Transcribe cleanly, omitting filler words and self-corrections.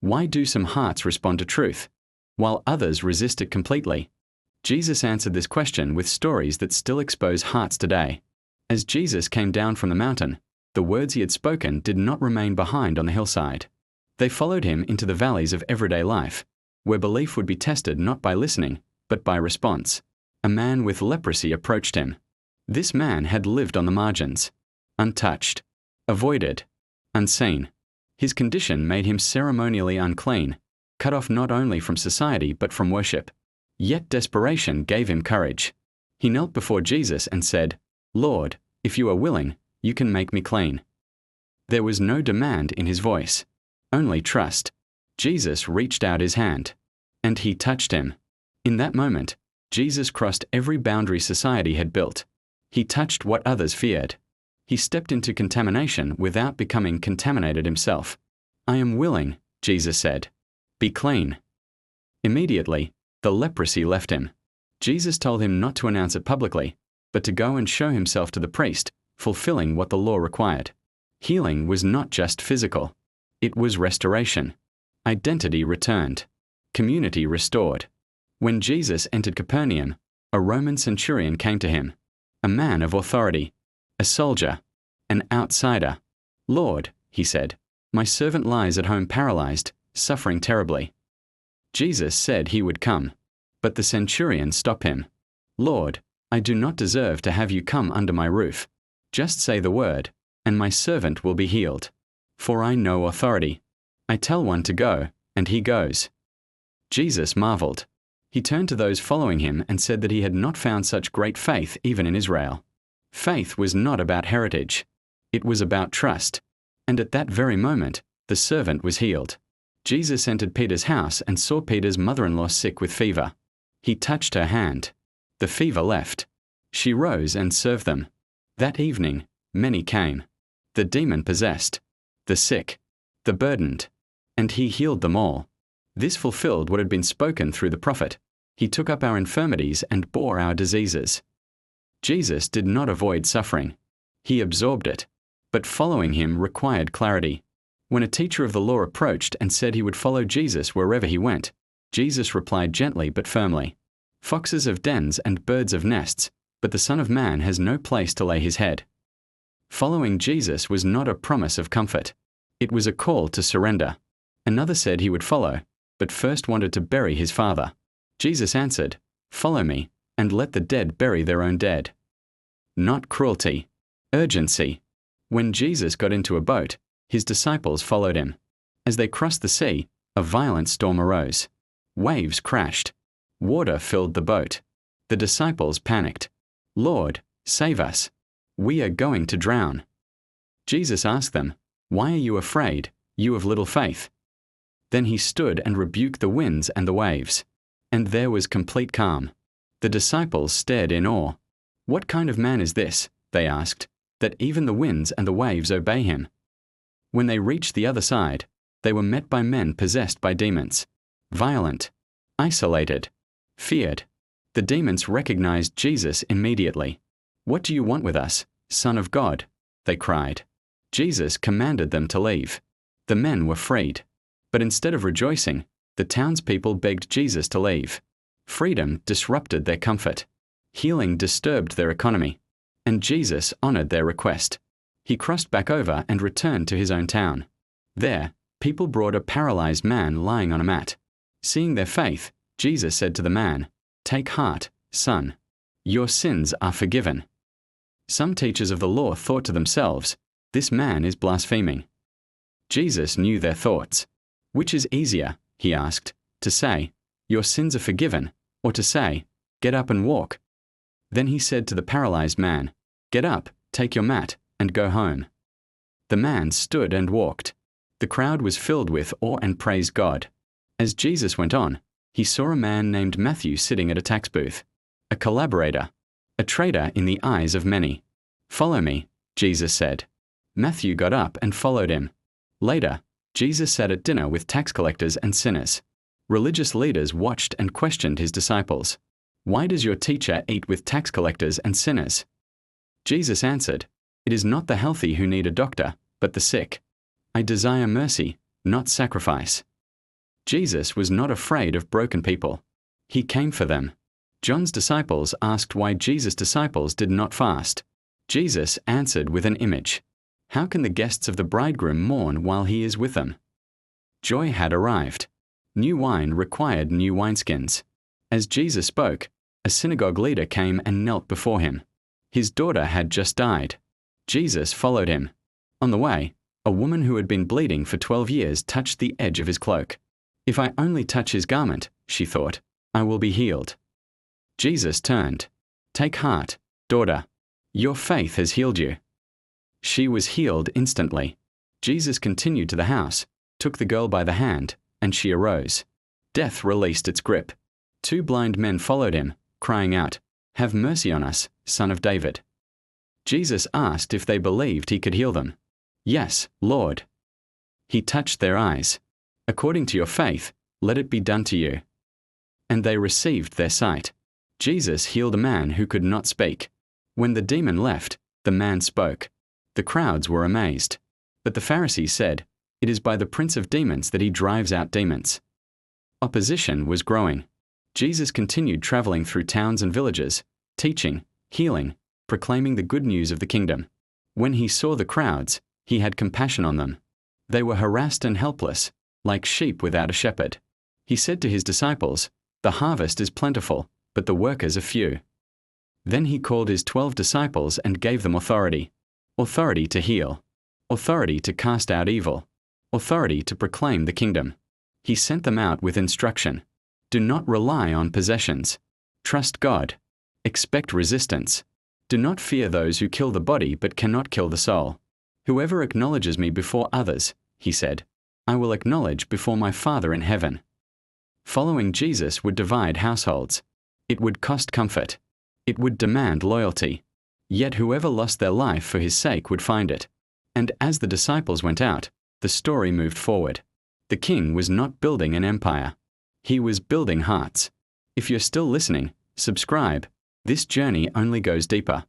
Why do some hearts respond to truth, while others resist it completely? Jesus answered this question with stories that still expose hearts today. As Jesus came down from the mountain, the words he had spoken did not remain behind on the hillside. They followed him into the valleys of everyday life, where belief would be tested not by listening, but by response. A man with leprosy approached him. This man had lived on the margins, untouched, avoided, unseen. His condition made him ceremonially unclean, cut off not only from society but from worship. Yet desperation gave him courage. He knelt before Jesus and said, "Lord, if you are willing, you can make me clean." There was no demand in his voice, only trust. Jesus reached out his hand, and he touched him. In that moment, Jesus crossed every boundary society had built. He touched what others feared. He stepped into contamination without becoming contaminated himself. "I am willing," Jesus said. "Be clean." Immediately, the leprosy left him. Jesus told him not to announce it publicly, but to go and show himself to the priest, fulfilling what the law required. Healing was not just physical. It was restoration. Identity returned. Community restored. When Jesus entered Capernaum, a Roman centurion came to him, a man of authority, a soldier, an outsider. "Lord," he said, "my servant lies at home paralyzed, suffering terribly." Jesus said he would come, but the centurion stopped him. "Lord, I do not deserve to have you come under my roof. Just say the word, and my servant will be healed. For I know authority. I tell one to go, and he goes." Jesus marveled. He turned to those following him and said that he had not found such great faith even in Israel. Faith was not about heritage. It was about trust. And at that very moment, the servant was healed. Jesus entered Peter's house and saw Peter's mother-in-law sick with fever. He touched her hand. The fever left. She rose and served them. That evening, many came. The demon-possessed, the sick, the burdened, and he healed them all. This fulfilled what had been spoken through the prophet. He took up our infirmities and bore our diseases. Jesus did not avoid suffering. He absorbed it. But following him required clarity. When a teacher of the law approached and said he would follow Jesus wherever he went, Jesus replied gently but firmly, "Foxes have dens and birds have nests, but the Son of Man has no place to lay his head." Following Jesus was not a promise of comfort. It was a call to surrender. Another said he would follow, but first wanted to bury his father. Jesus answered, "Follow me, and let the dead bury their own dead." Not cruelty, urgency. When Jesus got into a boat, his disciples followed him. As they crossed the sea, a violent storm arose. Waves crashed. Water filled the boat. The disciples panicked. "Lord, save us. We are going to drown." Jesus asked them, "Why are you afraid, you of little faith?" Then he stood and rebuked the winds and the waves, and there was complete calm. The disciples stared in awe. "What kind of man is this?" they asked, "that even the winds and the waves obey him?" When they reached the other side, they were met by men possessed by demons. Violent, isolated, feared. The demons recognized Jesus immediately. "What do you want with us, Son of God?" they cried. Jesus commanded them to leave. The men were freed. But instead of rejoicing, the townspeople begged Jesus to leave. Freedom disrupted their comfort. Healing disturbed their economy. And Jesus honored their request. He crossed back over and returned to his own town. There, people brought a paralyzed man lying on a mat. Seeing their faith, Jesus said to the man, "Take heart, son. Your sins are forgiven." Some teachers of the law thought to themselves, "This man is blaspheming." Jesus knew their thoughts. Which is easier, he asked, to say, "Your sins are forgiven," or to say, "Get up and walk"? Then he said to the paralyzed man, "Get up, take your mat, and go home." The man stood and walked. The crowd was filled with awe and praised God. As Jesus went on, he saw a man named Matthew sitting at a tax booth, a collaborator, a traitor in the eyes of many. "Follow me," Jesus said. Matthew got up and followed him. Later, Jesus sat at dinner with tax collectors and sinners. Religious leaders watched and questioned his disciples. "Why does your teacher eat with tax collectors and sinners?" Jesus answered, "It is not the healthy who need a doctor, but the sick. I desire mercy, not sacrifice." Jesus was not afraid of broken people. He came for them. John's disciples asked why Jesus' disciples did not fast. Jesus answered with an image. How can the guests of the bridegroom mourn while he is with them? Joy had arrived. New wine required new wineskins. As Jesus spoke, a synagogue leader came and knelt before him. His daughter had just died. Jesus followed him. On the way, a woman who had been bleeding for 12 years touched the edge of his cloak. If I only touch his garment, she thought, I will be healed. Jesus turned. Take heart, daughter. Your faith has healed you. She was healed instantly. Jesus continued to the house, took the girl by the hand, and she arose. Death released its grip. 2 blind men followed him, crying out, Have mercy on us, Son of David. Jesus asked if they believed he could heal them. Yes, Lord. He touched their eyes. According to your faith, let it be done to you. And they received their sight. Jesus healed a man who could not speak. When the demon left, the man spoke. The crowds were amazed. But the Pharisees said, It is by the prince of demons that he drives out demons. Opposition was growing. Jesus continued traveling through towns and villages, teaching, healing, proclaiming the good news of the kingdom. When he saw the crowds, he had compassion on them. They were harassed and helpless, like sheep without a shepherd. He said to his disciples, The harvest is plentiful, but the workers are few. Then he called his 12 disciples and gave them authority. Authority to heal. Authority to cast out evil. Authority to proclaim the kingdom. He sent them out with instruction. Do not rely on possessions. Trust God. Expect resistance. Do not fear those who kill the body but cannot kill the soul. Whoever acknowledges me before others, he said, I will acknowledge before my Father in heaven. Following Jesus would divide households. It would cost comfort. It would demand loyalty. Yet whoever lost their life for his sake would find it. And as the disciples went out, the story moved forward. The king was not building an empire. He was building hearts. If you're still listening, subscribe. This journey only goes deeper.